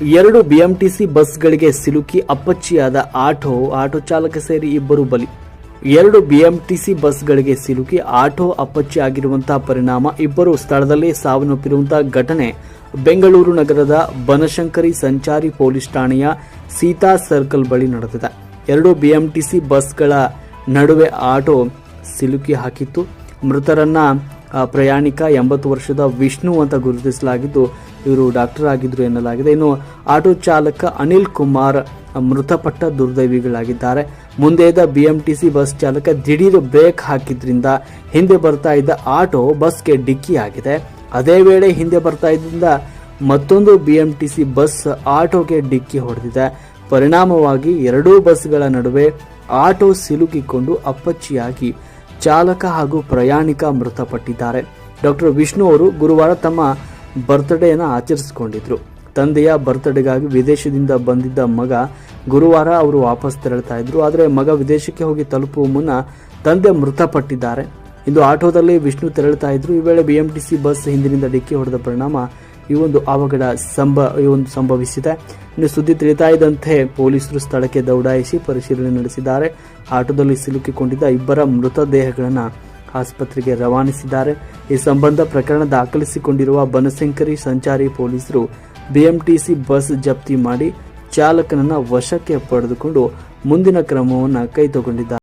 2 BMTC ಬಸ್ಗಳಿಗೆ ಸಿಲುಕಿ ಅಪ್ಪಚ್ಚಿಯಾದ auto ಚಾಲಕ ಸೇರಿ ಇಬ್ಬರು ಬಲಿ. 2 ಬಿಎಂಟಿಸಿ ಬಸ್ಗಳಿಗೆ ಸಿಲುಕಿ ಆಟೋ ಅಪ್ಪಚ್ಚಿ ಆಗಿರುವಂತಹ ಪರಿಣಾಮ ಇಬ್ಬರು ಸ್ಥಳದಲ್ಲೇ ಸಾವನ್ನಪ್ಪಿರುವಂತಹ ಘಟನೆ ಬೆಂಗಳೂರು ನಗರದ ಬನಶಂಕರಿ ಸಂಚಾರಿ ಪೊಲೀಸ್ ಠಾಣೆಯ ಸೀತಾ ಸರ್ಕಲ್ ಬಳಿ ನಡೆದಿದೆ. 2 ಬಿಎಂಟಿಸಿ ಬಸ್ಗಳ ನಡುವೆ ಆಟೋ ಸಿಲುಕಿ ಹಾಕಿತ್ತು. ಮೃತರನ್ನ ಪ್ರಯಾಣಿಕ 80 ವರ್ಷದ ವಿಷ್ಣು ಅಂತ ಗುರುತಿಸಲಾಗಿದ್ದು, ಇವರು ಡಾಕ್ಟರ್ ಆಗಿದ್ರು ಎನ್ನಲಾಗಿದೆ. ಇನ್ನು ಆಟೋ ಚಾಲಕ ಅನಿಲ್ ಕುಮಾರ್ ಮೃತಪಟ್ಟ ದುರ್ದೈವಿಗಳಾಗಿದ್ದಾರೆ. ಮುಂದೆ ಇದ್ದ ಬಿಎಂಟಿಸಿ ಬಸ್ ಚಾಲಕ ದಿಢೀರ್ ಬ್ರೇಕ್ ಹಾಕಿದ್ರಿಂದ ಹಿಂದೆ ಬರ್ತಾ ಇದ್ದ ಆಟೋ ಬಸ್ಗೆ ಡಿಕ್ಕಿ ಆಗಿದೆ. ಅದೇ ವೇಳೆ ಹಿಂದೆ ಬರ್ತಾ ಇದ್ದಿಂದ ಮತ್ತೊಂದು ಬಿಎಂಟಿಸಿ ಬಸ್ ಆಟೋಗೆ ಡಿಕ್ಕಿ ಹೊಡೆದಿದೆ. ಪರಿಣಾಮವಾಗಿ 2 ಬಸ್ಗಳ ನಡುವೆ ಆಟೋ ಸಿಲುಕಿಕೊಂಡು ಅಪ್ಪಚ್ಚಿಯಾಗಿ ಚಾಲಕ ಹಾಗೂ ಪ್ರಯಾಣಿಕ ಮೃತಪಟ್ಟಿದ್ದಾರೆ. ಡಾಕ್ಟರ್ ವಿಷ್ಣು ಅವರು ಗುರುವಾರ ತಮ್ಮ ಬರ್ತ್ಡೇಯನ್ನು ಆಚರಿಸಿಕೊಂಡಿದ್ರು. ತಂದೆಯ ಬರ್ತ್ಡೇಗಾಗಿ ವಿದೇಶದಿಂದ ಬಂದಿದ್ದ ಮಗ ಗುರುವಾರ ಅವರು ವಾಪಸ್ ತೆರಳುತ್ತಾ ಇದ್ರು. ಆದರೆ ಮಗ ವಿದೇಶಕ್ಕೆ ಹೋಗಿ ತಲುಪುವ ಮುನ್ನ ತಂದೆ ಮೃತಪಟ್ಟಿದ್ದಾರೆ. ಇಂದು ಆಟೋದಲ್ಲಿ ವಿಷ್ಣು ತೆರಳುತ್ತಾ ಇದ್ರು. ಈ ವೇಳೆ ಬಿಎಂಟಿಸಿ ಬಸ್ ಹಿಂದಿನಿಂದ ಡಿಕ್ಕಿ ಹೊಡೆದ ಪರಿಣಾಮ ಈ ಒಂದು ಅವಘಡ ಸಂಭವಿಸಿದೆ. ಇನ್ನು ಸುದ್ದಿ ತಿಳಿತಾ ಇದ್ದಂತೆ ಪೊಲೀಸರು ಸ್ಥಳಕ್ಕೆ ದೌಡಾಯಿಸಿ ಪರಿಶೀಲನೆ ನಡೆಸಿದ್ದಾರೆ. ಆಟೋದಲ್ಲಿ ಸಿಲುಕಿಕೊಂಡಿದ್ದ ಇಬ್ಬರ ಮೃತದೇಹಗಳನ್ನು ಆಸ್ಪತ್ರೆಗೆ ರವಾನಿಸಿದ್ದಾರೆ. ಈ ಸಂಬಂಧ ಪ್ರಕರಣ ದಾಖಲಿಸಿಕೊಂಡಿರುವ ಬನಶಂಕರಿ ಸಂಚಾರಿ ಪೊಲೀಸರು ಬಿಎಂಟಿಸಿ ಬಸ್ ಜಪ್ತಿ ಮಾಡಿ ಚಾಲಕನನ್ನ ವಶಕ್ಕೆ ಪಡೆದುಕೊಂಡು ಮುಂದಿನ ಕ್ರಮವನ್ನು ಕೈಗೊಂಡಿದ್ದಾರೆ.